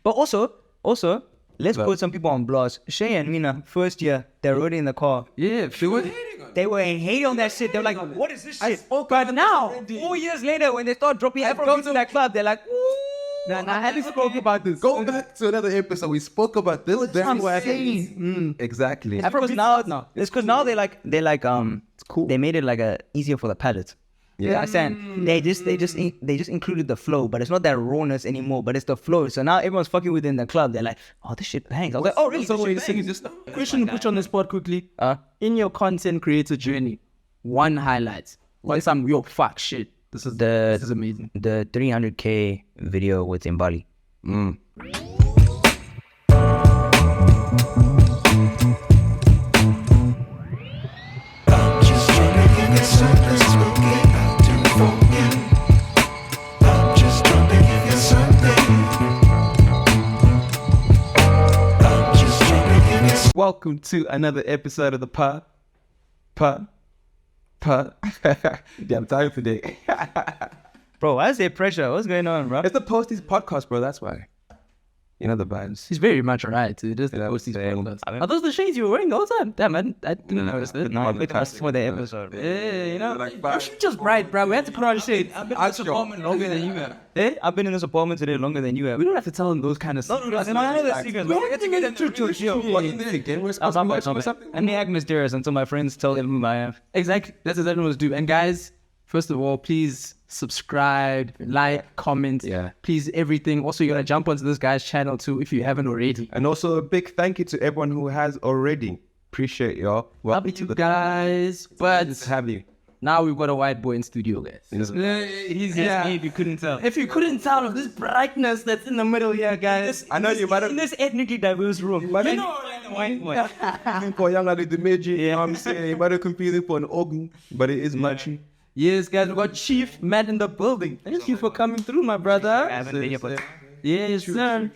But also, let's put some people on blast. Shay and Mina, first year, they're already in the car. Yeah, They were hating on that shit. They were like, what is this shit? But now, 4 years later, when they start dropping Afrobeats in that club, they're like, ooh. I haven't spoken about this. Go back to another episode. We spoke about this. Exactly. It's because now they like it's cool. They made it like easier for the palate. Yeah. You understand? They just included the flow, but it's not that rawness anymore, but it's the flow. So now everyone's fucking within the club. They're like, oh, this shit bangs. I was like, oh, really? So what you're saying is just question to put you on the spot quickly. In your content creator journey, one highlight. What is some real fuck shit? This is amazing. The 300K video with Mbali. Welcome to another episode of the Pod. Yeah, I'm tired today. Bro, why is there pressure? What's going on, bro? It's the Posties podcast, bro. That's why. You know the vibes. He's very much alright. It is the Posties podcast. Are those the shades you were wearing the whole time? Damn, I didn't notice that. No, that's for the episode, bro. Yeah, you know, you're just bright, bro. We had to put on shades. I've been in this apartment longer than you have. Hey, I've been in this apartment today longer than you have. We don't have to tell them those kind of stuff. No, I know the secrets, bro. We get to get into chill. And they act mysterious until my friends tell them who I am. Exactly. That's exactly what we do. And guys, first of all, please subscribe, like, comment. Yeah. Please, everything. Also, you're going to jump onto this guy's channel too if you haven't already. And also a big thank you to everyone who has already. Appreciate y'all. Love you guys. But Good to have you. now we've got a white boy in studio, guys. Yes. He's If you couldn't tell. If you couldn't tell of this brightness that's in the middle here, guys. I know you might have... In this ethnically diverse room. But You know, like the white boy. for young lady, the major, you know what I'm saying? You might have confused it for an organ, but it is much. Yes, guys, we got Chief Matt in the building. Thank you for coming through, my brother. Yes, sir.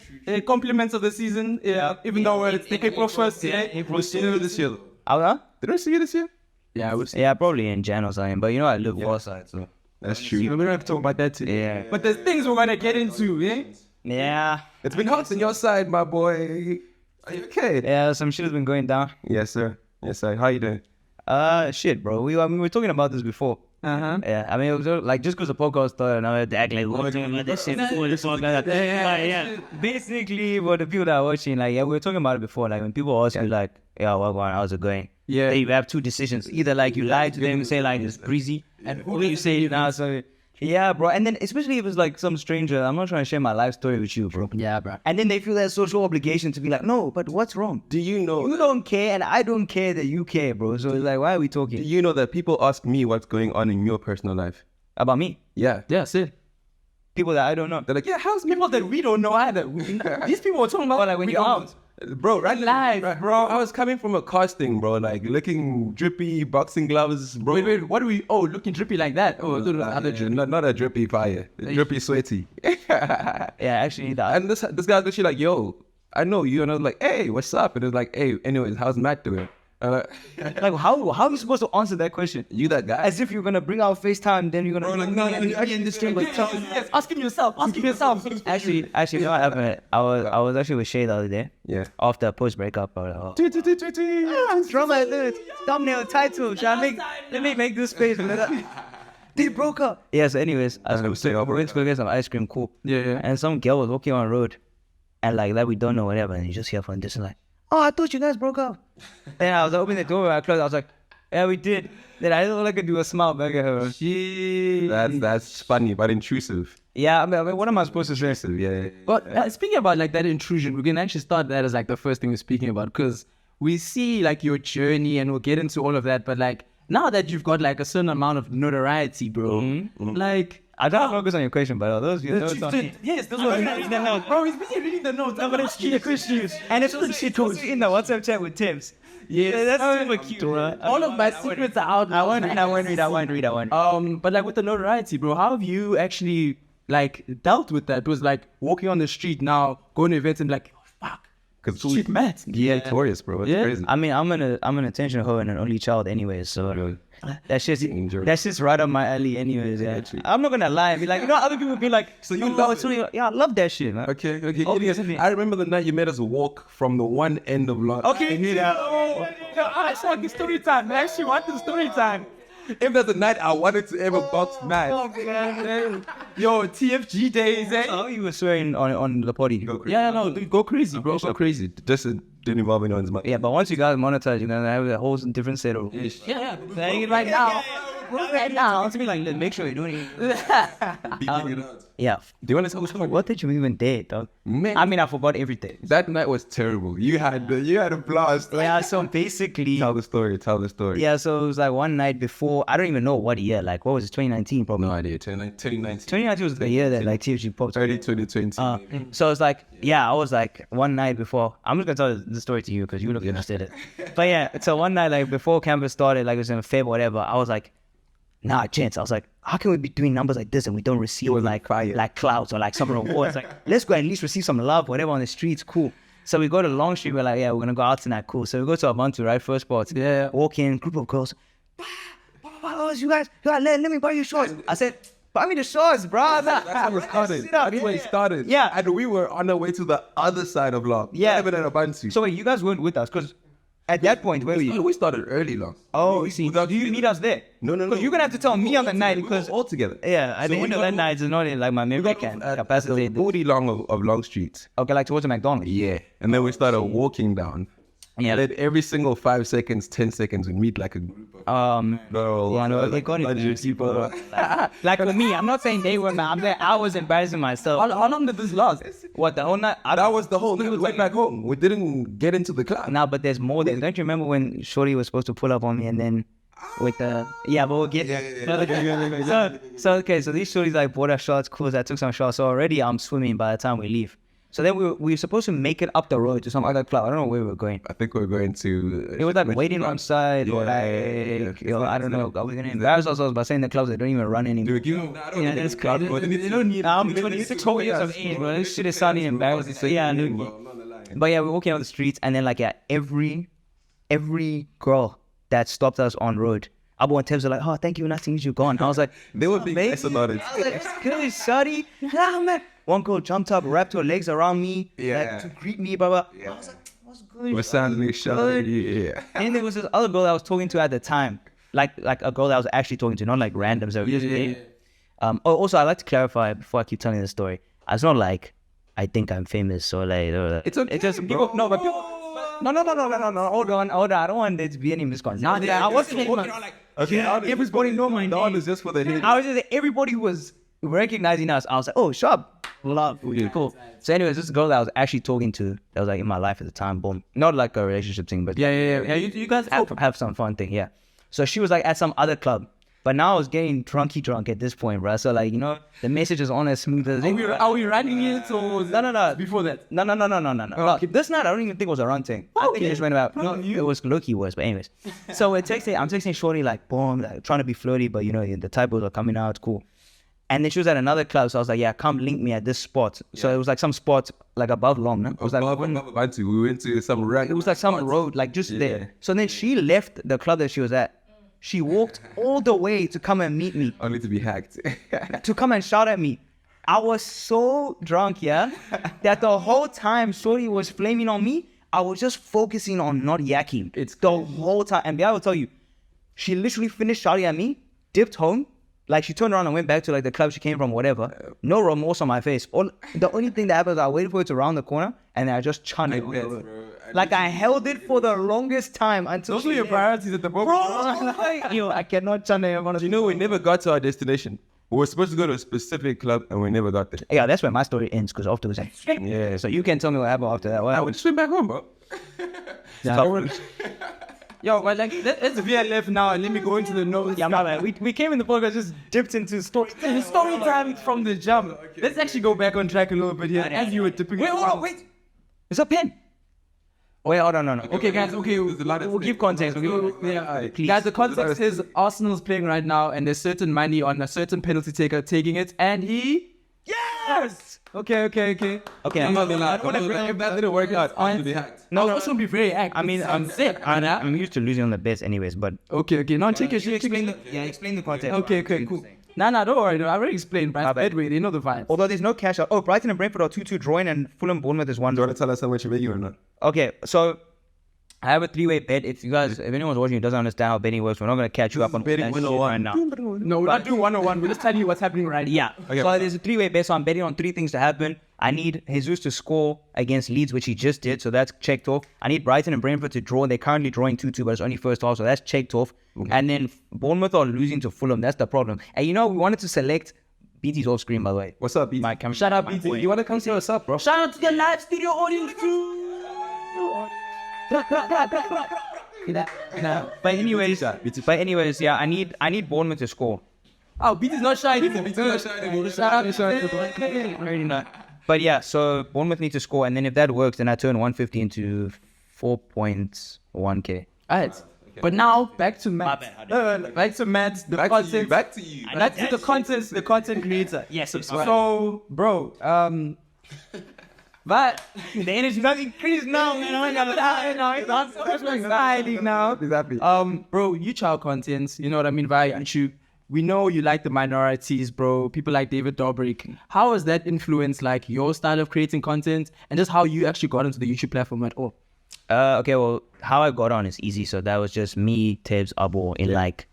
Compliments of the season. Yeah, even though it's the April 1st. Yeah, April this year. Huh? Did I see you this year? Yeah, I would say. Yeah, probably in Jan or something. But you know, I live west side, so. That's true. We don't have to talk about that today. Yeah. But there's things we're going to get into, yeah? Yeah. It's been hot on your side, my boy. Are you okay? Yeah, some shit has been going down. Yes, sir. Yes, sir. How you doing? Shit, bro. We were talking about this before. Uh-huh. Yeah, I mean, it was like just because the podcast started, and I had to act like we're talking about this shit before, this one, that. Yeah. Basically, for the people that are watching, like, yeah, we were talking about it before. Like, when people ask you, like, yeah, well, how's it going? Yeah. Then you have two decisions. Either, like, you lie to them and say, like, it's breezy, and or you say, nah, so, yeah, bro. And then, especially if it's, like, some stranger, I'm not trying to share my life story with you, bro. Yeah, bro. And then they feel that social obligation to be like, no, but what's wrong? Do you know? You don't care, and I don't care that you care, bro. So it's like, why are we talking Do you know that people ask me what's going on in your personal life? about me? Yeah. Yeah, see. People that I don't know. They're like, yeah, how's People that we don't know either. These people are talking about Like when we you're don't out. Bro, right Live, bro. I was coming from a casting, bro, like looking drippy, boxing gloves, bro. Wait, what do we... Oh, looking drippy like that? Oh, other drip. not a drippy fire, drippy sweaty. Yeah, actually, that. And this guy's literally like, yo, I know you, and I was like, hey, what's up? And it's like, hey, anyways, how's Matt doing? And Like, how are you supposed to answer that question? you that guy? As if you're gonna bring out FaceTime, then you're gonna. Bro, like, no, in this stream, but tell Yes, asking yourself. Actually, you know what happened? I was actually with Shay the other day. Yeah. After post breakup, I was like, oh, drama alert, thumbnail title. Shall let me make this space. They broke up. Yeah. So, anyways, I went to go get some ice cream. Cool. Yeah. And some girl was walking on the road, and like that we don't know whatever, and you just hear from this and like, oh, I thought you guys broke up. Then I was opening the door and I closed. I was like, yeah, we did. Then I didn't like to do a smile back at her. That's funny, but intrusive. Yeah, I mean, what am I supposed to say? Intrusive, yeah. But speaking about like that intrusion, we can actually start that as like the first thing we're speaking about because we see like your journey and we'll get into all of that. But like now that you've got like a certain amount of notoriety, bro, like... I don't focus on your question, but those notes on me. Yes, those are reading the notes. Bro, he's busy reading the notes. No, but it's cute questions. And it's good shit also in the WhatsApp chat with Tims. Yeah, that's super cute, bro. All of my secrets are out. I won't read. But like with the notoriety, bro, how have you actually like dealt with that? It was like walking on the street now, going to events and like, oh, fuck. Because Shit, Matt. yeah, notorious, bro. It's crazy. I mean, I'm an attention hoe and an only child anyway, so That's just right up my alley anyways. Yeah. I'm not gonna lie and be like, you know, other people be like, So you love it? Yeah, I love that shit, man. Okay. Obviously. I remember the night you made us walk from the one end of London. Okay. I saw the story time. I actually want the story time. If there's a night I wanted to ever box mad. Yo, TFG days, eh? Oh, you were swearing on the potty. Yeah, no, dude, go crazy, bro. So crazy. Just didn't involve anyone's money. Yeah, but once you guys monetize, you're gonna have a whole different set of rules. Yeah. Saying it right now. Right now. It's be like, make sure you're doing it. Beating it out. Yeah. Do you want to tell the story? What did you even date, dog? Man, I mean, I forgot everything. that night was terrible. You had a blast. Yeah, so basically, Tell the story. yeah, so it was like one night before, I don't even know what year, like, what was it, 2019 probably? No idea. 2019. 2019 was the year that, like, TFG popped. 2020. So it's like, yeah, I was like, one night before, I'm just gonna tell the story to you because you look interested in it. But yeah, so one night, like, before campus started, like, it was in Feb or whatever, I was like, nah, gents, I was like, how can we be doing numbers like this and we don't receive like clouds or like some rewards? Like, let's go at least receive some love, whatever on the streets, cool. So we go to Long Street, we're like, yeah, we're gonna go out tonight, cool. So we go to Ubuntu, right? First spot. Yeah. Walk in, group of girls. You guys, let me buy your shorts. I said, buy me the shorts, bro. That's how it started. That's where it started. Yeah. And we were on our way to the other side of Long. Yeah. Not even at Ubuntu. So wait, you guys weren't with us because at that point, where were you? We started early, Long. Oh, you see. Do you meet us there? No. Because you're gonna have to tell me on the night because all together. yeah, at the end of that night, it's not in like my memory can capacity. Booty long of Long Street. Okay, like towards the McDonald's. Yeah. And then we started walking down. Yeah. And then every single 5 seconds, 10 seconds, we meet like a group of girls. Yeah, no, they got it. people. Like for me, I'm not saying they were, man. I'm there. I was embarrassing myself. How long did this last? What, the whole night? That was the whole thing. We went back home. We didn't get into the club. Nah, but there's more there. Don't you remember when Shorty was supposed to pull up on me and then with the but we'll get so these shorties like bought us shots, cool. I took some shots. So already I'm swimming by the time we leave. So then we were supposed to make it up the road to some other club. I don't know where we were going. I think we were going to... It was like waiting outside or like, I don't know. Are we going to embarrass ourselves by saying the clubs that don't even run anymore? Yeah, that's crazy. They don't need... I'm 26 whole years of age, bro. This shit is sounding embarrassing. So yeah, but yeah, we're walking on the streets and then like, yeah, every girl that stopped us on road, Abu and Tebs are like, oh, thank you, nice to meet you, gone. I was like, They were being nice about it. I was like, good, shawty. Nah, man. One girl jumped up, wrapped her legs around me, like, to greet me, blah, blah. I was like, what's good? We're sounding shy. Yeah. And there was this other girl that I was talking to at the time, like a girl that I was actually talking to, not like randoms. Also, I'd like to clarify before I keep telling the story. It's not like I think I'm famous or like... It's okay, It's just people... No, but people... No. Hold on. I don't want there to be any misconception. I wasn't walking around like... Okay, everybody know my the one name. is just for the hit. I was just... Everybody was recognizing us. I was like, oh, sharp. Love. Cool. So anyways, this girl that I was actually talking to, that was like in my life at the time, boom. Not like a relationship thing, but... Yeah. You guys have some fun thing, yeah. So she was like at some other club. But now I was getting drunk at this point, bro. So like, you know, the message is on as smooth as... Are we running it or... No. Before that? No. Okay. This night, I don't even think it was a run thing. I think it just went about... No, it was low-key worse, but anyways. So I'm texting Shorty like, boom, like, trying to be flirty, but you know, the typos are coming out, cool. And then she was at another club, so I was like, yeah, come link me at this spot. So it was like some spot like above Long, no? It was like... We went to some rank. It was like some road, like just there. So then she left the club that she was at. She walked all the way to come and meet me. Only to be hacked. To come and shout at me. I was so drunk, yeah, that the whole time Shorty was flaming on me, I was just focusing on not yakking. It's the whole time. And I will tell you, she literally finished shouting at me, dipped home, like she turned around and went back to like the club she came from, whatever. No remorse on my face. The only thing that happened was I waited for it to round the corner and I just chunned it. Like I held it for the longest time until... Those were your priorities at the moment. Yo, I cannot chun it. You know, we never got to our destination. We were supposed to go to a specific club and we never got there. Yeah, that's where my story ends because afterwards, Yeah. so you can tell me what happened after that. I would just went back home, bro. Yo, but like, let's VLF now and let me go into the notes. Yeah, man. We came in the podcast, just dipped into story time from the jump. Okay. Let's actually go back on track a little bit here. As you were dipping. Wait, hold on, wait. It's a pen. Wait, hold on, no. Okay, guys, we'll give context. Please. Guys, the context is Arsenal's playing right now and there's certain money on a certain penalty taker taking it and he... Yes! Okay. Okay. I'm not gonna lie. If that didn't work out, I'm gonna be hacked. No, also be very active. I mean, I'm used to losing on the bets anyways, but Okay. Now check your shit. explain the context. Okay, cool. Nah, don't worry. I already explained, right? Bedway, they know the vibes. Although there's no cash out. Oh, Brighton and Brentford are 2-2 drawing, and Fulham Bournemouth is 1. Do you want to tell us how much you're making or not? Okay, so I have a 3-way bet. If anyone's watching who doesn't understand how betting works, we're not going to catch you up on betting that shit 101 right now. No, we're not doing 101. We'll just tell you what's happening right now. Yeah. Okay. So there's a 3-way bet. So I'm betting on 3 things to happen. I need Jesus to score against Leeds, which he just did. So that's checked off. I need Brighton and Brentford to draw. They're currently drawing 2-2, but it's only first half. So that's checked off. And then Bournemouth are losing to Fulham. That's the problem. And we wanted to select BT's off screen, by the way. What's up, BT? My camera. Shout out, BT. You want to come see what's up, bro? Shout out to the live studio audience too. But anyways, yeah, I need Bournemouth to score. Oh, BT's not shy. But yeah, so Bournemouth need to score, and then if that works, then I turn 150 into 4.1k. Alright. But now back to Matt. Back to Matt. Back to you. Back to the content creator. Yes. So, bro, but the energy not increased now, man. Oh my God, it's so exciting now. Exactly. Bro, you child contents, you know what I mean, via YouTube. We know you like the minorities, bro. People like David Dobrik. How has that influenced like your style of creating content and just how you actually got into the YouTube platform at all? Okay, well, how I got on is easy. So that was just me, Tibbs, Abo in like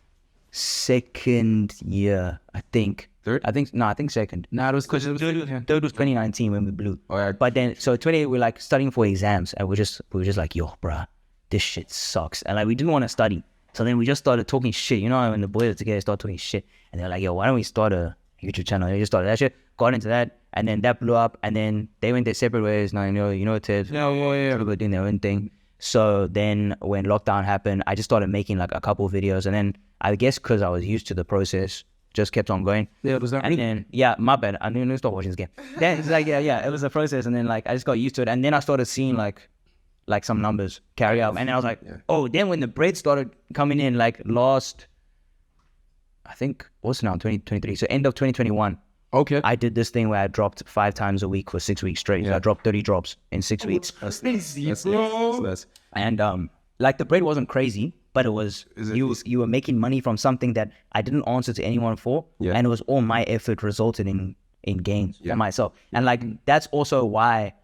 second year, I think. Third? I think second. Nah, it was Because third was 2019 when we blew. Oh, yeah. But then, so 20 we're like studying for exams, and we were just like, yo, bruh, this shit sucks. And like, we didn't want to study. So then we just started talking shit. You know, when the boys are together, start talking shit. And they're like, yo, why don't we start a YouTube channel? They just started that shit, got into that, and then that blew up. And then they went their separate ways. Now, you know, Tibbs. Yeah. People doing their own thing. So then when lockdown happened, I just started making like a couple of videos. And then I guess because I was used to the process, just kept on going. Yeah, it was that. And then, yeah, my bad. I didn't stop watching this game. Then it's like, yeah, it was a process. And then like, I just got used to it. And then I started seeing like some numbers carry out. And then I was like, oh, then when the bread started coming in, like last, I think, what's now, 2023. So end of 2021. Okay. I did this thing where I dropped 5 times a week for 6 weeks straight. So I dropped 30 drops in 6 weeks. That's And like the bread wasn't crazy, but it was you were making money from something that I didn't answer to anyone for, and it was all my effort resulted in gains for myself. And like that's also why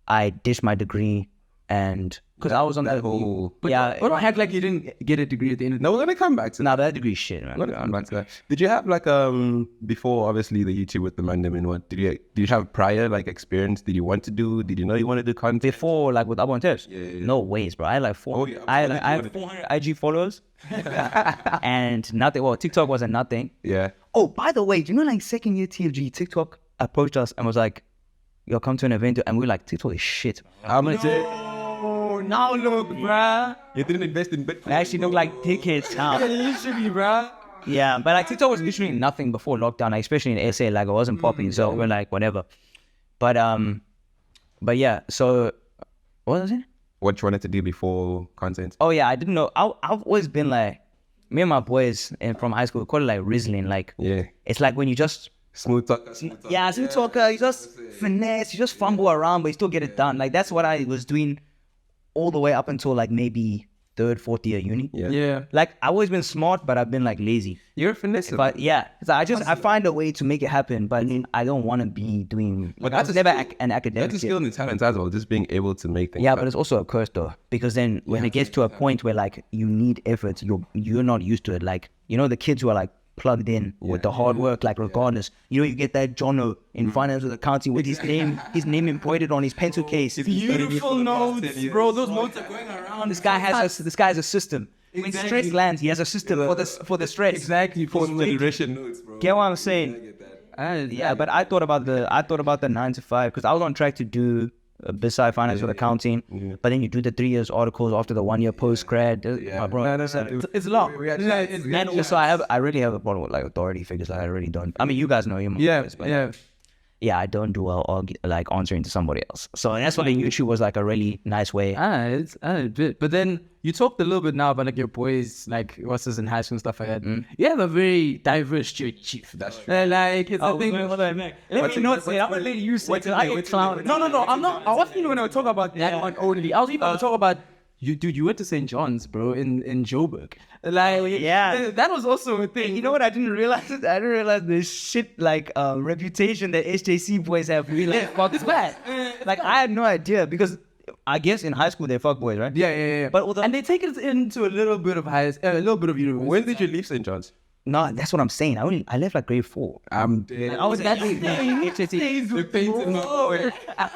I ditched my degree, and because I was on that whole. But don't act like you didn't get a degree at the end of the No, we're gonna come back to that. now that degree is shit, man. We're gonna come back to that. Did you have like before obviously the YouTube with the Mandem and what? Did you have prior like experience? Did you want to do? Did you know you wanted to do content? Before, like with Abo and Tips, Yeah. no ways, bro. I had like I had 400 IG followers, and nothing. Well, TikTok wasn't nothing. Yeah. Oh, by the way, do you know like second year TFG, TikTok approached us and was like, "Yo, come to an event," and we were like, "TikTok is shit." I'm gonna say Oh, now look, bruh. you didn't invest in Bitcoin. They actually look like dickheads now. Literally, bruh. Yeah, but like TikTok was literally nothing before lockdown, like, especially in SA. Like it wasn't popping, so we're like whatever. But yeah. So what was it? What you wanted to do before content? Oh yeah, I didn't know. I've always been like, me and my boys from high school we call it like rizzling. Like it's like when you just Smooth talker. yeah, smooth talker. You just finesse, you just fumble around, but you still get it done. Like that's what I was doing all the way up until like maybe 3rd, 4th year uni. Yeah. Like I've always been smart, but I've been like lazy. You're a finesse. But yeah, so I find a way to make it happen, but I don't want to be doing. But That's that's never an academic. That's a shit. skill and talent as well. Just being able to make things. Yeah, happen. but it's also a curse though, because then when it gets to a point where like you need effort, you're not used to it. Like you know the kids who are like plugged in with the hard work, like regardless. You know, you get that Jono in finance with accounting with his name embroidered on his pencil case. Beautiful notes, bro. Those notes are going around. This guy has a system. When stress lands, he has a system for the stress. Exactly. Post generation notes, bro. Get what I'm saying? Yeah, but I thought about the 9 to 5 because I was on track to do beside finance with accounting, but then you do the 3 years articles after the 1 year post grad. Bro, It's long. and also I really have a problem with like authority figures. Like I really don't. I mean, you guys know him. Yeah. yeah, I don't do well like answering to somebody else. So that's why YouTube was like a really nice way. It's a bit. But then you talked a little bit now about like your boys, like what's this in high school and stuff like that. You have a very diverse journey, Chief. That's true. Like it's a thing. Let me not say. I'm gonna let you say. No. I'm not. I wasn't even going to talk about that one only. I was even going to talk about you, dude. You went to St. John's, bro, in Joburg. Like, Yeah. that was also a thing. You know what I didn't realize? I didn't realize the shit like reputation that SJC boys have. Really, fuck is bad. Like I had no idea because I guess in high school they're fuck boys, right? Yeah. But and they take it into a little bit of a little bit of university. When did you leave St. John's? no, that's what I'm saying. I left like grade 4. I'm dead. I was at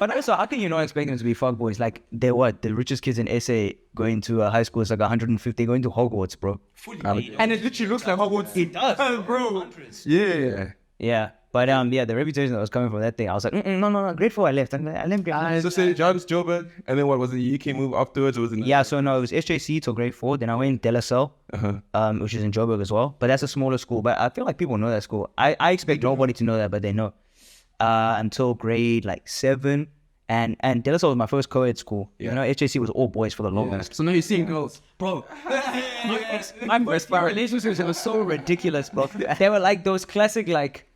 But also, how can you not expect them to be fuck boys? Like they're what? The richest kids in SA going to a high school is like 150 going to Hogwarts, bro. And it literally looks like Hogwarts. It does, bro. Yeah. Yeah. But yeah, the reputation that was coming from that thing, I was like, no, grade 4 I left. I left grade 4. So St. John's, Joburg, and then what was it? UK move afterwards? Or was it? Yeah, so no, it was SJC till grade 4. Then I went De La Salle, which is in Joburg as well. But that's a smaller school. But I feel like people know that school. I expect nobody to know that, but they know. Until grade like 7. And De La Salle was my first co-ed school. You know, SJC was all boys for the longest. So now you're seeing girls. Bro, my relationships were so ridiculous, bro. They were like those classic, like,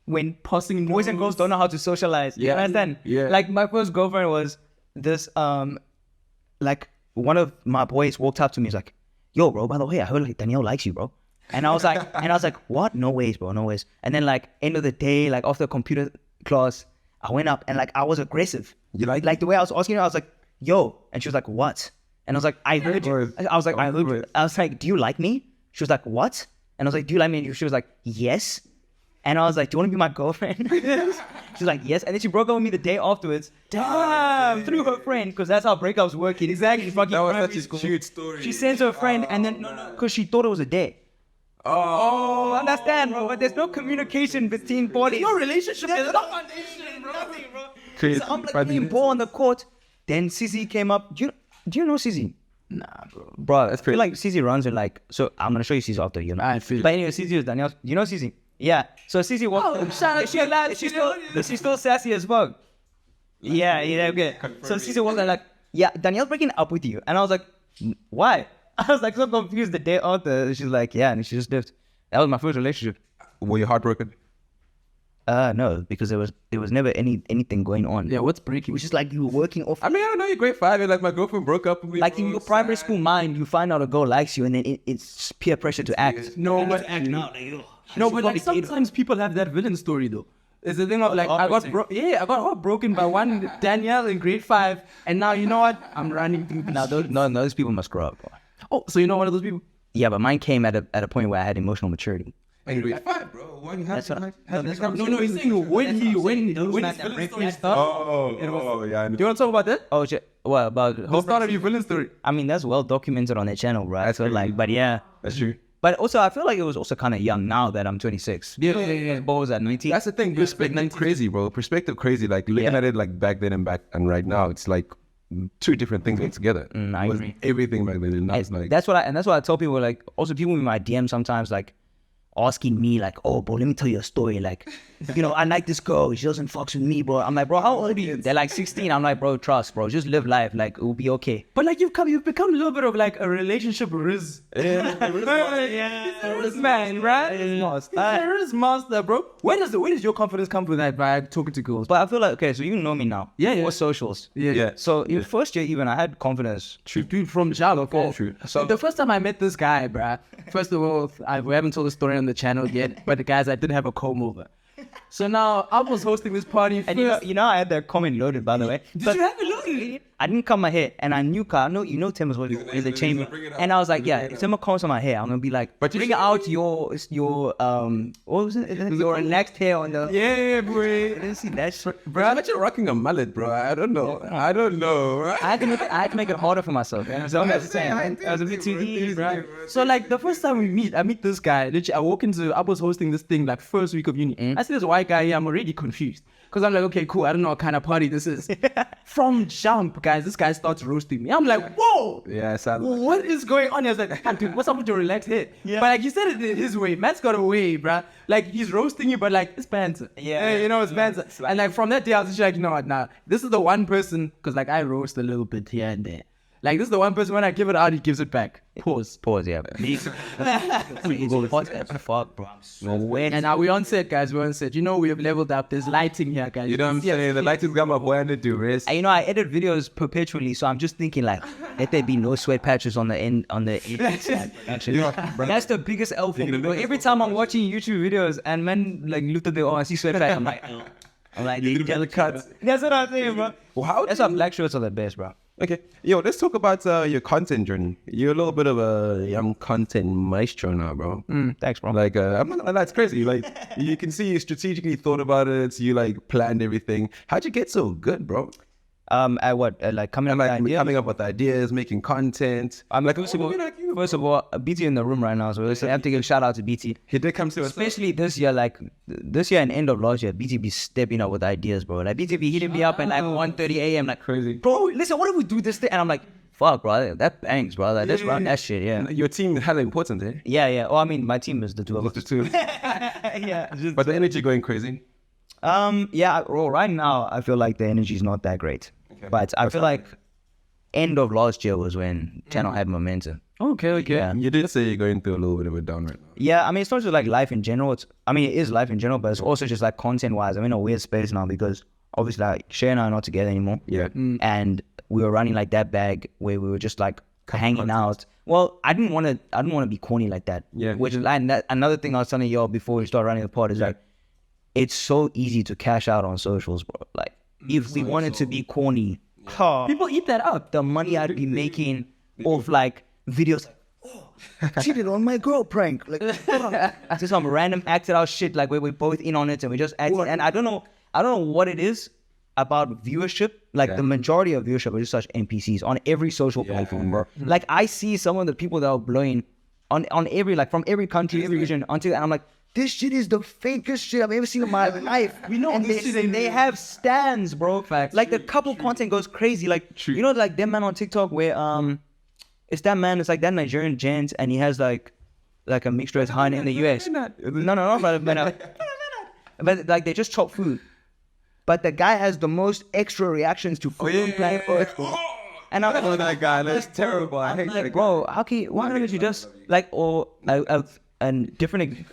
when Passing boys and girls don't know how to socialize. You understand? Yeah. Like, my first girlfriend was this, like, one of my boys walked up to me, he's like, yo, bro, by the way, I heard, like, Danielle likes you, bro. And I was like, what? No ways, bro, no ways. And then, like, end of the day, like, after computer class, I went up and, like, I was aggressive. You like the way I was asking her, I was like, yo. And she was like, what? And I was like, I heard you. I was like, I heard you. I was like, do you like me? She was like, what? And I was like, do you like me? And she was like, yes. And I was like, do you want to be my girlfriend? She's like, yes. And then she broke up with me the day afterwards. Damn! Through her friend, because that's how breakups work. Exactly. that was such a cute story. She sends her friend, and then, because she thought it was a date. Oh, understand, bro. But there's no communication between bodies. No relationship. There's no foundation, bro. Nothing, bro. Crazy. So I'm like playing ball on the court. Then Sissy came up. Do you know Sissy? Nah, bro. Bro, I feel like Sissy runs it like, so I'm going to show you Sissy after, you know. I feel But anyway, Sissy is Danielle. You know Sissy? Yeah. So Sissy walked. She's still sassy as fuck. Yeah, okay. So Sissy was like, yeah, Danielle's breaking up with you. And I was like, why? I was like so confused the day after. She's like, yeah, and she just left. That was my first relationship. Were you heartbroken? No, because there was never anything going on. Yeah, what's breaking? It was just like you were working off. I mean, I don't know, you're grade 5 and like my girlfriend broke up with me. Like in your primary school mind, you find out a girl likes you, and then it's peer pressure to act. No, but like sometimes people have that villain story though. It's the thing of like I got heartbroken by one Danielle in grade 5, and now you know what? I'm running through. Now those people must grow up. Oh, so you know one of those people? Yeah, but mine came at a point where I had emotional maturity. In grade 5, bro. Why you have No, he's saying when his villain story started. Oh, yeah. I know. Do you want to talk about that? Oh, what about The start of your villain story. I mean, that's well documented on their channel, right? So like, but yeah. That's true. But also, I feel like it was also kind of young now that I'm 26. Yeah. What was that, 19? That's the thing. Perspective crazy, bro. Perspective crazy. Like looking at it like back then and right now, it's like two different things put together. I agree. Everything back then, and now it's like that's what I tell people. Like, also people in my DM sometimes like asking me like, oh, bro, let me tell you a story. Like, you know, I like this girl. She doesn't fucks with me, bro. I'm like, bro, how old are you? They're like 16. I'm like, bro, trust, bro. Just live life. Like, it will be okay. But like you've become a little bit of like a relationship Rizz. Rizz man, right? Rizz master, bro. Where does your confidence come from that by talking to girls? But I feel like, okay, so you know me now. Yeah. Or socials. yeah. So in first year even, I had confidence. Dude, from Jalo, of course. True. So the first time I met this guy, bruh, first of all, we haven't told the story on the channel yet, but the guys, I did have a comb over. So now I was hosting this party, And you know, I had that comment loaded, by the way. Did you have it loaded? I didn't cut my hair, and I knew, you know Tim was in the chamber, and I was like, yeah, if Tim comes on my hair, I'm gonna be like, But you bring should- out your what was it? Your relaxed hair on the. Yeah, boy. I didn't see that shit. Bro, I bet you're rocking a mullet, bro. I don't know. Right? I had to make it harder for myself. You know? So I'm saying, I was a bit too deep, right? So like the first time I meet this guy, literally, I was hosting this thing like first week of uni. I see this a white guy here, I'm already confused. Because I'm like, okay, cool. I don't know what kind of party this is. From jump, guys, this guy starts roasting me. I'm like, whoa. Yeah, What is going on? I was like, dude, what's up with your relax here? Yeah. But like, he said it in his way. Matt's got a way, bruh. Like, he's roasting you, but like, it's banter. Yeah. You know, it's banter. And like, from that day, I was just like, you know what, nah. This is the one person, because like, I roast a little bit here and there. Like, this is the one person, when I give it out, he gives it back. Pause. Yeah. Fuck, bro. I'm so wet. And now we're on set, guys. We're on set. You know, we have leveled up. There's lighting here, guys. You know what I'm saying? The lighting's got my boy to do, Rizz. You know, I edit videos perpetually, so I'm just thinking like, let there be no sweat patches on the end. Actually, that's the biggest L for me. Bro. Every time I'm watching YouTube videos and men like look at the I see sweat patch, I'm like, they get the cuts. That's what I'm saying, bro. Well, That's why black shirts are the best, bro. Okay, yo, let's talk about your content journey. You're a little bit of a young content maestro now, bro. Thanks, bro. Like, I'm not gonna lie, it's crazy. Like, you can see you strategically thought about it. You like planned everything. How'd you get so good, bro? At what? Like coming up with ideas? Coming up with ideas, making content. I'm like, first of all, BT in the room right now, so I have to give a shout out to BT. He did come to us. Especially this year, and end of last year, BT be stepping up with ideas, bro. Like BT be hitting me up at like 1:30 a.m. like Crazy. Bro, listen, what if we do this thing? And I'm like, fuck, bro, that bangs, bro. Like, let's run that shit, yeah. Your team is hella important, eh? Yeah. Oh, I mean, my team is the two of us. The two. Yeah. But the energy going crazy. Yeah. Well, right now, I feel like the energy is not that great. Okay. But I feel like end of last year was when channel had momentum. Okay. Yeah. You did say you're going through a little bit of a down right now. Yeah, I mean, it's not just like life in general. It is life in general, but it's also just like content-wise. I'm in a weird space now because obviously like Shay and I are not together anymore. Yeah. And we were running like that bag where we were just like hanging out. Well, I didn't want to be corny like that. Yeah. Which is like another thing I was telling y'all before we start running the pod is like, it's so easy to cash out on socials, bro. Like if we wanted to be corny, People eat that up. the money I'd be making off like videos like, oh, cheated on my girl prank. Like, just some random acted out shit like where we're both in on it and we just acting. And I don't know what it is about viewership. Like the majority of viewership are just such NPCs on every social platform, bro. Like I see some of the people that are blowing on every, like from every country, every region and I'm like, this shit is the fakest shit I've ever seen in my life. We know and they have stands, bro. Facts. Like the couple content goes crazy. Like you know, like that man on TikTok where it's that man. It's like that Nigerian gent, and he has like a mixture of honey in the US. No, but like they just chop food. But the guy has the most extra reactions to food on planet Earth. And I'm like, that guy, that's terrible. I hate like, bro, why don't you just like and different.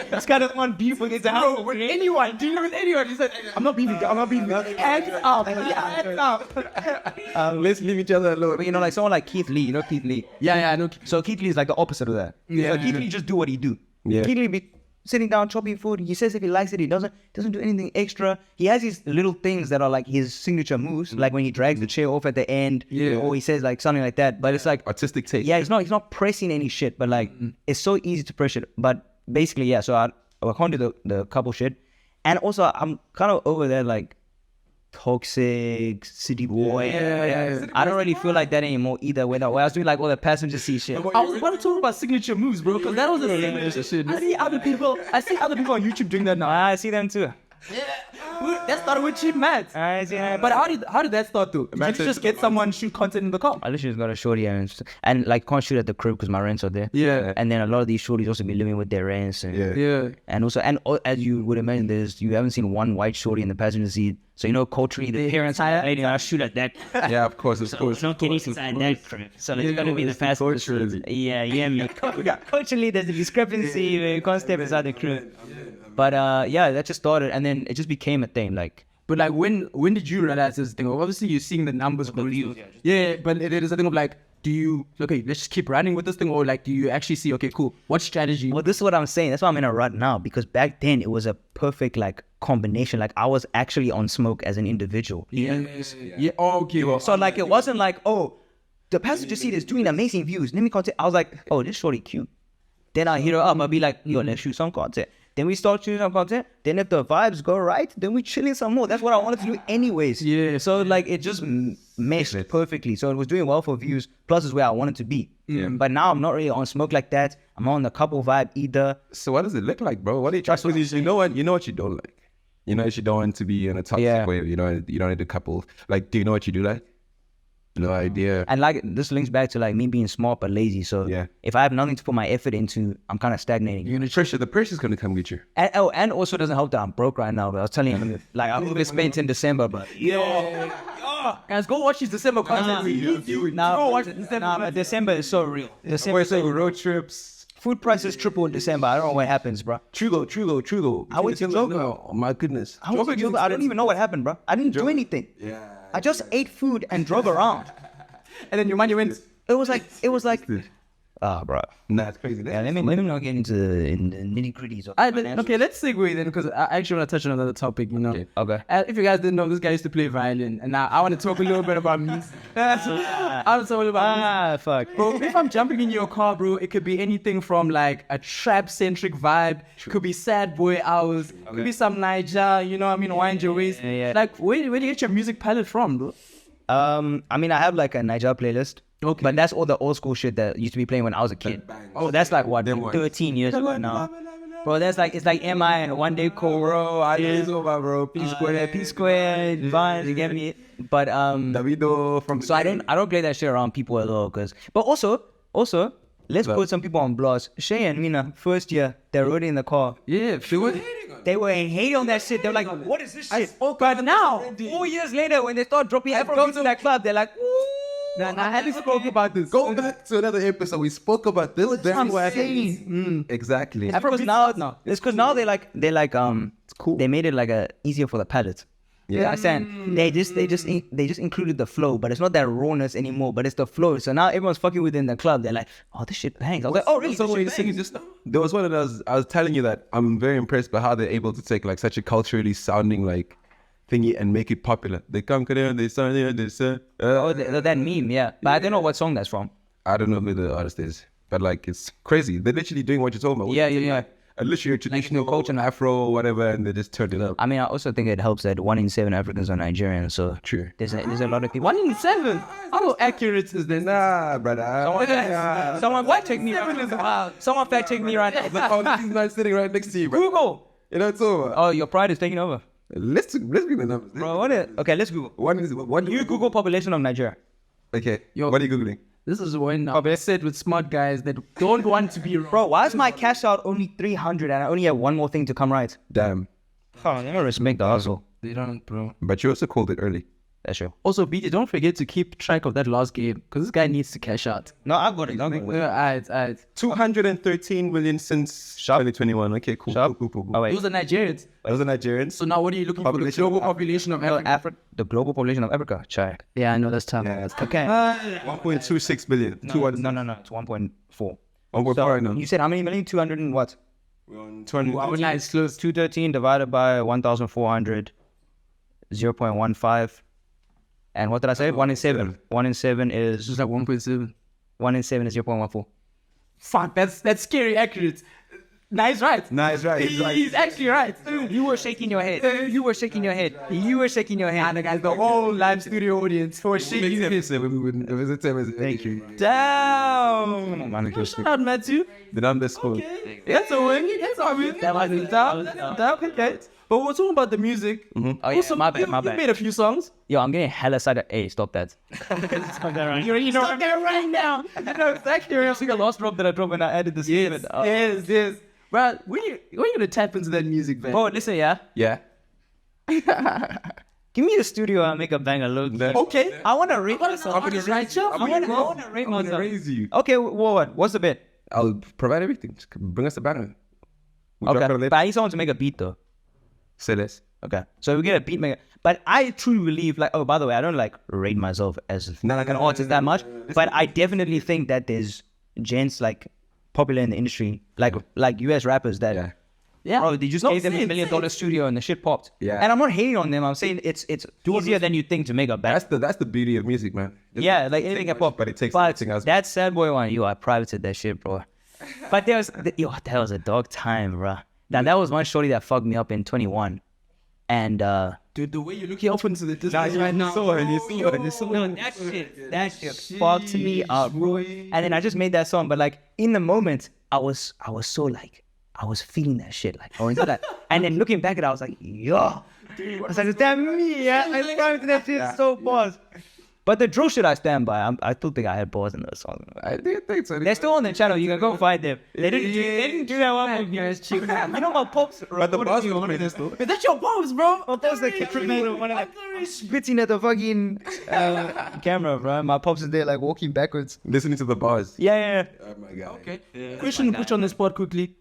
That's kind of one beef against the house. With anyone, do you know with anyone? He said, I'm not beefing. Hands up. Hands up. Let's leave each other alone. But you know, like someone like Keith Lee, you know Keith Lee? Yeah, I know. So Keith Lee is like the opposite of that. Yeah. So Keith Lee just do what he do. Yeah. Keith Lee be sitting down chopping food. He says if he likes it, he doesn't do anything extra. He has these little things that are like his signature moves, like when he drags the chair off at the end, or he says like something like that. But it's like Artistic taste. yeah, he's not pressing any shit, but like it's so easy to press it. But basically, yeah. So I can't do the couple shit, and also I'm kind of over there like toxic city boy. Yeah. I don't really feel like that anymore either. When I was doing like all the passenger seat shit. I was about to talk about signature moves, bro, because that was a signature shit. I see other people on YouTube doing that now. I see them too. That started with cheap mats. I see them. But how did that start though? Did you just get someone shoot content in the car? I literally just got a shorty and like can't shoot at the crib because my rents are there. Yeah. And then a lot of these shorties also be living with their rents. And, Yeah. And also, as you would imagine, you haven't seen one white shorty in the passenger seat. So, you know, culturally, the parents are like, I shoot at that. Yeah, of course. No kitties inside that crib. So, it's going to be the fastest. Culturally. Yeah. Culturally, there's a discrepancy where you can't step inside the crib. But, yeah, that just started. And then it just became a thing. Like, But like when did you realize this thing? Obviously you're seeing the numbers of the views. Yeah, but it is a thing of like, let's just keep running with this thing, or like do you actually see, okay, cool, what strategy? well, this is what I'm saying. That's why I'm in a rut now, because back then it was a perfect like combination. Like I was actually on smoke as an individual. Yeah. Okay. Well, So like it wasn't like, oh, the passenger seat is doing amazing views. Let me content. I was like, oh, this shorty cute. Then I hit her up. I'll be like, yo, let's shoot some content. Then we start shooting some content. Then if the vibes go right, then we chilling some more. That's what I wanted to do anyways. Yeah. So like it just meshed perfectly. So it was doing well for views. Plus is where I wanted to be. Yeah. But now I'm not really on smoke like that. I'm on the couple vibe either. So what does it look like, bro? What do you try to do? You know what you don't like. You know, you don't want to be in a toxic way. You know, you don't need a couple. Like, do you know what you do like? No idea. And like this links back to like me being smart but lazy. So if I have nothing to put my effort into, I'm kind of stagnating. You're gonna the pressure's gonna come get you. And also doesn't help that I'm broke right now. But I was telling you, like I overspent in December, but Guys, go watch his December content. Go watch it. But December is so real. December is so road trips. Food prices triple in December. I don't know what happens, bro. Trugo. I went to Jogo. Oh my goodness. I don't even know what happened, bro. I didn't do anything. Yeah. I just ate food and drove around. And then your money went. It was like, bro. Nah, it's crazy. Yeah, let me not get into the nitty gritties. Okay, let's segue then, because I actually want to touch on another topic, you know. Okay. If you guys didn't know, this guy used to play violin, and now I want to talk a little bit about music. I want to talk about music. Fuck. Bro, if I'm jumping in your car, bro, it could be anything from like a trap-centric vibe, could be sad boy hours, could be some Niger, you know what I mean, wind your waist. Yeah. Like, where do you get your music palette from, bro? I mean, I have like a Niger playlist. Okay. But that's all the old school shit that used to be playing when I was a kid. Oh, that's like what, 13 years ago now. Bro, that's like, it's like MI and One Day Coro. It's over, bro. P Square, Vines, you get me? But Davido from. So I don't play that shit around people at all, but also, let's put some people on blast. Shay and Mina, first year, they're already in the car. Yeah, They were hating on that shit. They were like, what is this shit? But now, 4 years later, when they start dropping Afrobeats in that club, they're like, ooh. I haven't spoke about this. Go back to another episode. We spoke about this. Exactly. It's because now they like it's cool. They made it like easier for the palate. Yeah, I understand. They just included the flow, but it's not that rawness anymore. But it's the flow. So now everyone's fucking within the club. They're like, oh, this shit bangs. I was like, oh, really? So what you're singing just now? There was one of those. I was telling you that I'm very impressed by how they're able to take like such a culturally sounding like thingy and make it popular. They come there, they sound there, they say. That meme, yeah. But I don't know what song that's from. I don't know who the artist is, but like it's crazy. They're literally doing what you're talking about. Yeah. Literally traditional culture and Afro, whatever, and they just turned it up. I mean, I also think it helps that 1 in 7 Africans are Nigerian, so true. There's a lot of people. 1 in 7. How accurate is this? Nah, brother. Someone fact check me. Someone fact check me right now. Oh, this is not sitting right next to you, bro. Google. You know it's over. Oh, your pride is taking over. Let's read the numbers. Bro, okay, let's Google. You Google population of Nigeria. Okay. What are you Googling? This is when I said with smart guys that don't want to be wrong. Bro, why is my cash out only 300 and I only have one more thing to come right? Damn. Oh, they don't respect the hustle. They don't, bro. But you also called it early. That's true. Also, BJ, don't forget to keep track of that last game because this guy needs to cash out. No, I've got it. Alright. 213 million since 2021. Okay, cool. Cool. Oh, wait. Those are Nigerians. Those are Nigerians. So now what are you looking for? The global population of Africa. The global population of Africa. Check. Yeah, I know that's tough. Yeah, that's tough. Okay. 1.26 billion. No, it's 1.4. 1.4, no. You said how many million? 200 and what? 200. Nice, close. 213 divided by 1,400. 0.15. And what did I say? 1 in 7. 1 in 7 is... Just like 1.7. 1 in 7 is 0.14. Fuck, that's scary accurate. Nice, right? He's actually right. You were shaking your head. You were shaking your head. And guys, the whole live studio audience was shaking their head. Thank you. Damn. Shout out, Matthew. The numbers cool. Okay. That's a win. That was down. Okay. But we're talking about the music. Oh, yeah, Also, my bad. You made a few songs. Yo, I'm getting hella excited. Hey, stop that. Stop that right now. It's actually a last drop that I dropped when I added this. Yes. Bro, when you gonna tap into that music, man? Oh, listen, yeah. Give me a studio and make a banger look. Okay. I want to rate myself. I'm gonna write you. I want to rate myself. Raise you. Okay, what's the bit? I'll provide everything. Just bring us the banner. Okay, but I need someone to make a beat though. Say less. Okay, so we get a beat maker. But I truly believe, like, oh, by the way, I don't like rate myself as an artist that much. But I definitely think that there's gents like popular in the industry, like US rappers that, bro, they just gave them $1 million studio and the shit popped. Yeah. And I'm not hating on them. I'm saying it's easier than you think to make a band. That's the beauty of music, man. Yeah, like anything can pop. But it takes But everything else. that sad boy one, I privated that shit, bro. But that was a dog time, bro. Now that was one shorty that fucked me up in 21. And dude, the way you're looking off into the distance right now. That shit fucked me up, bro. And then I just made that song, but like in the moment, I was so like I was feeling that shit. Like, oh, into that. And then looking back at it, I was like, yo. I was like, is that me? Yeah, I like that shit so fast. But the drill shit I stand by. I still think I had bars in the song. I did think so. They're still on the channel. You can go find them. They didn't do that one with you. You know my pops. But the bars were on this though. Is that your pops, bro? My pops like one of like spitting at the fucking camera, bro. My pops is there like walking backwards. Listening to the bars. Yeah. Oh my god. Okay. Question to put you on the spot quickly.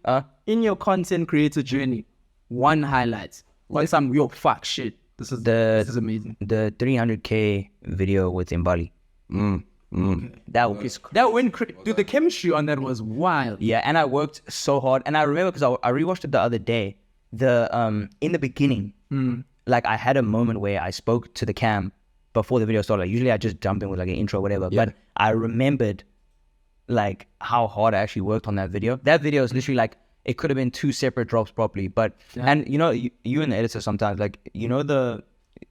In your content creator journey, one highlight. What's some yo fuck shit? This is amazing. The 300K video with Mbali. That went dude, the chemistry on that was wild. Yeah, and I worked so hard. And I remember because I rewatched it the other day. In the beginning, like I had a moment where I spoke to the cam before the video started. Like usually I just jump in with like an intro or whatever. Yeah. But I remembered like how hard I actually worked on that video. That video is literally like it could have been 2 separate drops properly. But and you know you and the editor sometimes like you know the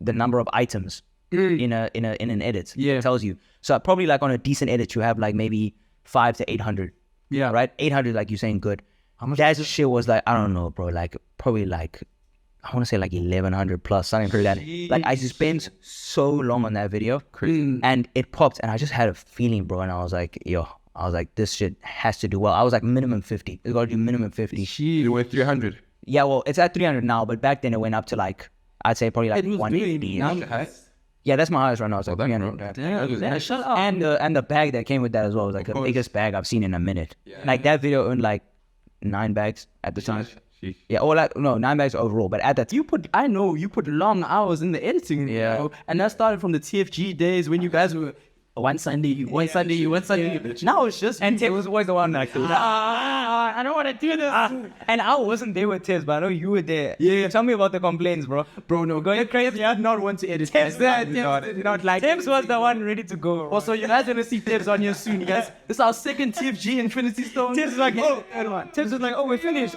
number of items in an edit. Yeah, it tells you. So probably like on a decent edit you have like maybe 500 to 800. Yeah, right. 800 like you're saying good. How much? That shit was like I don't know, bro. Like probably like I want to say like 1100 plus something like that. Like I just spent so long on that video, and it popped, and I just had a feeling, bro. And I was like, yo. I was like, this shit has to do well. I was like, minimum 50. It's got to do minimum 50. It went 300. Yeah, well, it's at 300 now, but back then it went up to like, I'd say probably like 180. Yeah, that's my highest right now. It's like 300. Damn, shut up. And the bag that came with that as well was like the biggest bag I've seen in a minute. Yeah. Like that video earned like 9 bags at the time. Yeah, or like, no, 9 bags overall, but at that I know you put long hours in the editing. Yeah. Bro. And that started from the TFG days when you guys were one Sunday. Now it's just and Tim was always the one like, I don't want to do this. And I wasn't there with Tibbs, but I know you were there. Yeah. Tell me about the complaints, bro. Bro, no, going crazy. Yeah, not want to edit. Tibbs was the one ready to go. Also, you guys gonna see Tibbs on here soon, guys. This is our second TFG Infinity Stone. Tibbs was like, Tibbs was like, oh, we're finished.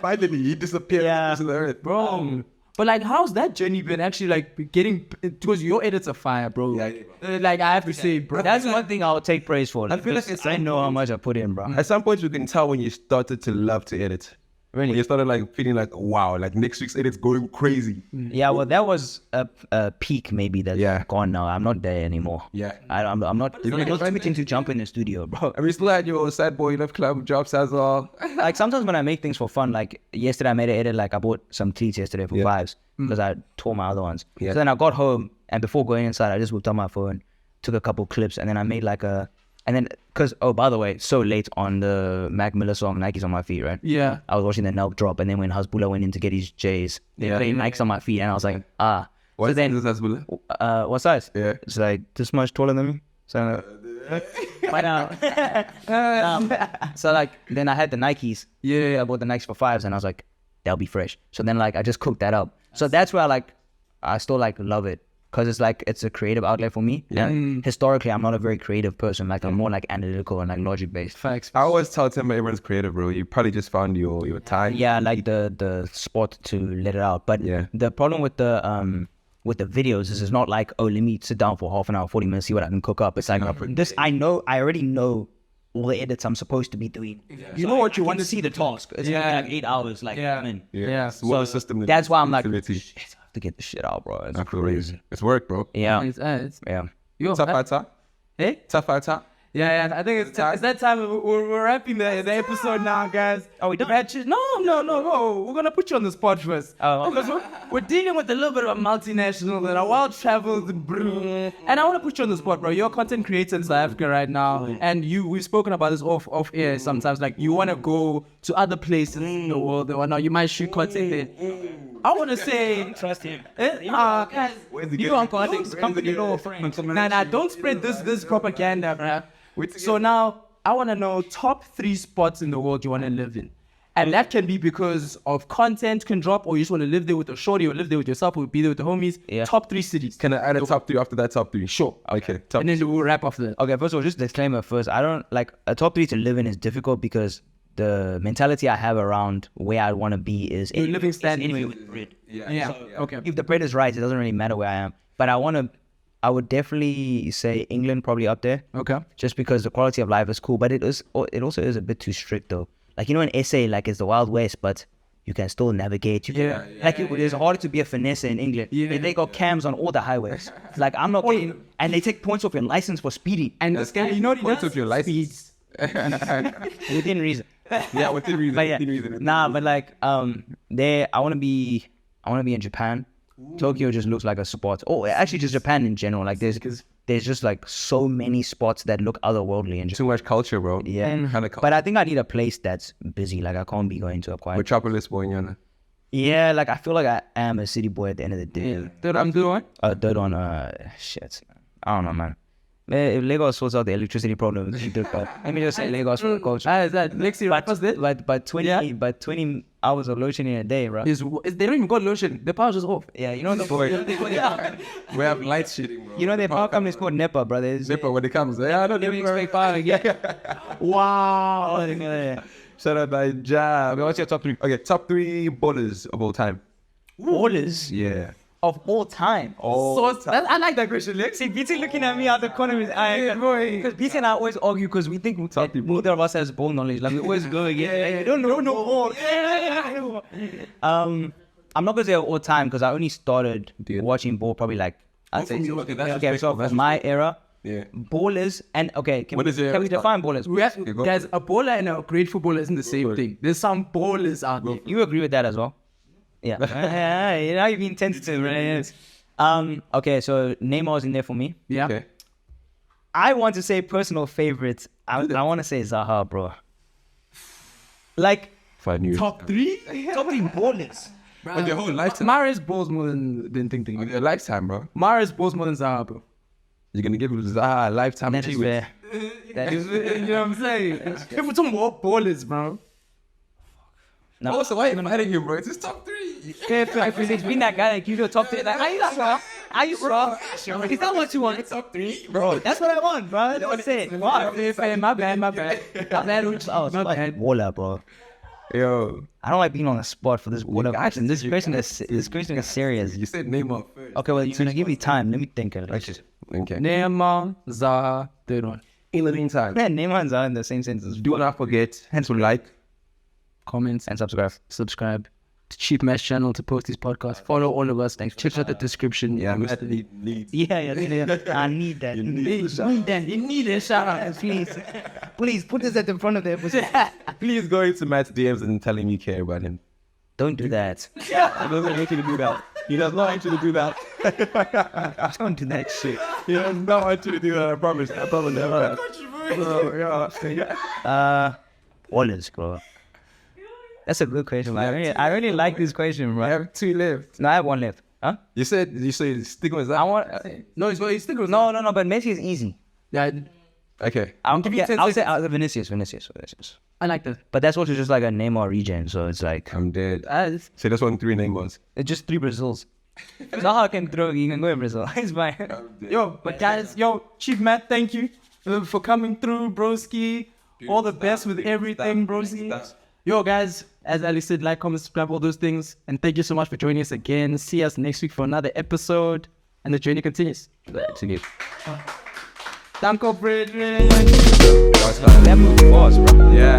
Finally, he disappeared into the earth, bro. But like, how's that journey been actually like getting, because your edits are fire, bro. Like I have to say, bro. That's one thing I'll take praise for. Like, I feel like I know how much I put in, bro. At some point you can tell when you started to love to edit. Really? When you started like feeling like, wow, like next week's edit's going crazy. Yeah, well that was a peak maybe that's gone now. I'm not there anymore. Yeah. I'm not switching to jump in the studio, bro. And we still had your sad boy left club jobs as well. Like sometimes when I make things for fun, like yesterday I made an edit, like I bought some cleats yesterday for fives because I tore my other ones. Yeah. So then I got home and before going inside I just whipped out my phone, took a couple clips and then I made like and then, because, oh, by the way, so late on the Mac Miller song, Nike's on my feet, right? Yeah. I was watching the Nelk drop, and then when Hasbulla went in to get his J's, they played Nike's on my feet, and I was like, What size is Hasbulla? What size? Yeah. It's like this much taller than me. So, so like, then I had the Nikes. Yeah. I bought the Nikes for fives, and I was like, they'll be fresh. So then, like, I just cooked that up. So that's where I still, like, love it. Because it's like, it's a creative outlet for me. Yeah. And historically, I'm not a very creative person. Like, I'm more like analytical and like logic based. Facts. I always tell Tim everyone's creative, bro. You probably just found your time. Yeah, like the spot to let it out. But the problem with the videos is it's not like, oh, let me sit down for half an hour, 40 minutes, see what I can cook up. It's like, this, I already know all the edits I'm supposed to be doing. You know what you want to see the task. It's like 8 hours. Like, So system that's why I'm like, shit, I have to get the shit out, bro. It's crazy. It's work, bro. Yeah. Tough fighter. Yeah, I think it's that time. We're wrapping the episode now, guys. Oh, we done? No. We're gonna put you on the spot first. Because we're dealing with a little bit of a multinational and a well-traveled, and I want to put you on the spot, bro. You're a content creator in South Africa right now, and we've spoken about this off air sometimes. Like you want to go to other places in the world and whatnot. You might shoot content there. I want to say, trust him. Guys, you on content company law friend. Nah, don't spread this propaganda, bro. So now, I want to know top 3 spots in the world you want to live in. And that can be because of content can drop, or you just want to live there with a shorty, or live there with yourself, or be there with the homies. Yeah. Top 3 cities. Can I add a top 3 after that top 3? Sure. Okay. And then we'll wrap after that. Okay, first of all, just disclaimer first. I don't, like, a top 3 to live in is difficult because the mentality I have around where I want to be is your living standard anyway with bread. Yeah. So, okay. If the bread is right, it doesn't really matter where I am. But I would definitely say England probably up there. Okay. Just because the quality of life is cool, but it also is a bit too strict though. like, you know, in SA, like, it's the Wild West, but you can still navigate. It's harder to be a finesse in England. They got cams on all the highways. Like, I'm not getting, and they take points off your license for speeding. And this guy, you know what he Points does? of your license. Within reason. Yeah, within reason. But yeah, within reason. nah, but like, I want to be in Japan. Tokyo just looks like a spot. Oh, actually, just Japan in general. Like, there's just like so many spots that look otherworldly and just Too much culture, bro. yeah. Kind of But I think I need a place that's busy. Like, I can't be going to a quiet. Metropolis boy, Yana. Yeah, like, I feel like I am a city boy at the end of the day. Dude, I'm doing. Third one, shit. I don't know, man. If Lagos sorts out the electricity problem, let me just say Lagos for the culture. Is that Lexi rappers there? But 20 hours of load shedding a day, bro. They don't even got lotion. The power's just off. Yeah, you know the We have light shitting, bro. You know their power company is called NEPA, brothers. Nipper when it comes. Yeah, I don't They even expect power. Yeah. Wow. Shout out by Jab. What's your top 3? Okay, top 3 ballers of all time. Ballers Yeah. of all time. I like that question, Lex. See, BT looking at me out the corner of his eye. Because BT and I always argue because we think that neither of us has ball knowledge. Like, we always go again. Don't know ball. I'm not going to say all time because I only started watching ball probably like, I'd say. Okay, so for my era, Yeah. ballers and okay, can What is it? we define ballers? go Guys, a baller and a great footballer isn't the same thing. There's some ballers out there. You agree with that as well? Yeah. Now you're being tentative, right? Okay, so Neymar's in there for me. Yeah. Okay. I want to say personal favorites. I want to say Zaha, bro. Like, Fine news. Top 3? top 3 ballers. On your whole lifetime. Mahrez balls more than Ting Ting. On your lifetime, bro. Mahrez balls more than Zaha, bro. You're gonna give Zaha a lifetime That is achievement. fair. That is You know what I'm saying? People talking about ballers, bro. No. Also, why are you fighting him, bro? It's his top 3. It's been that guy that gives you a top 3. Like, are you sure? Is that what you want? Top 3, bro. That's what I want, bro. That's it. Wow. My bad. Waller, bro. Yo, I don't like being on the spot for this Waller got question. This you question got is serious. you said Neymar first. Okay, well, you're gonna give me time. Let me think. Okay. Neymar, Zaha, third one. In the meantime, Man, Neymar's are in the same sentence. do not forget to like. Comments And subscribe. subscribe to Chief Match channel, to Posties podcast. Follow all of us. Check out the description. Yeah, We- need. Yeah. I need that. You need a shout out, please put this at the front of the episode. Please go into Matt's DMs and tell him you care about him. Don't do that. He doesn't want you to do that. He does not want you to do that. Don't do that shit. He does not want you to do that. I promise. Never. Wallers, bro. That's a good question, man. I really like this question, bro. I have 2 left. No, I have one left. Huh? You said stick with that. I want. No, he's still good. No, but Messi is easy. Yeah, Okay. I'll give you 10 say Vinicius. I like that. But that's also just like a Neymar regen, so it's like I'm dead. It's So that's one 3 Neymars. it's just 3 Brazils. Zaha can throw. You can go in Brazil. It's fine. Yo, but guys, Chief Matt, thank you for coming through, broski. All the best with everything, broski. Yo, guys, as Ali said, like, comment, subscribe, all those things. And thank you so much for joining us again. See us next week for another episode. And the journey continues. Danko, Frederick. That movie was, bro. Yeah.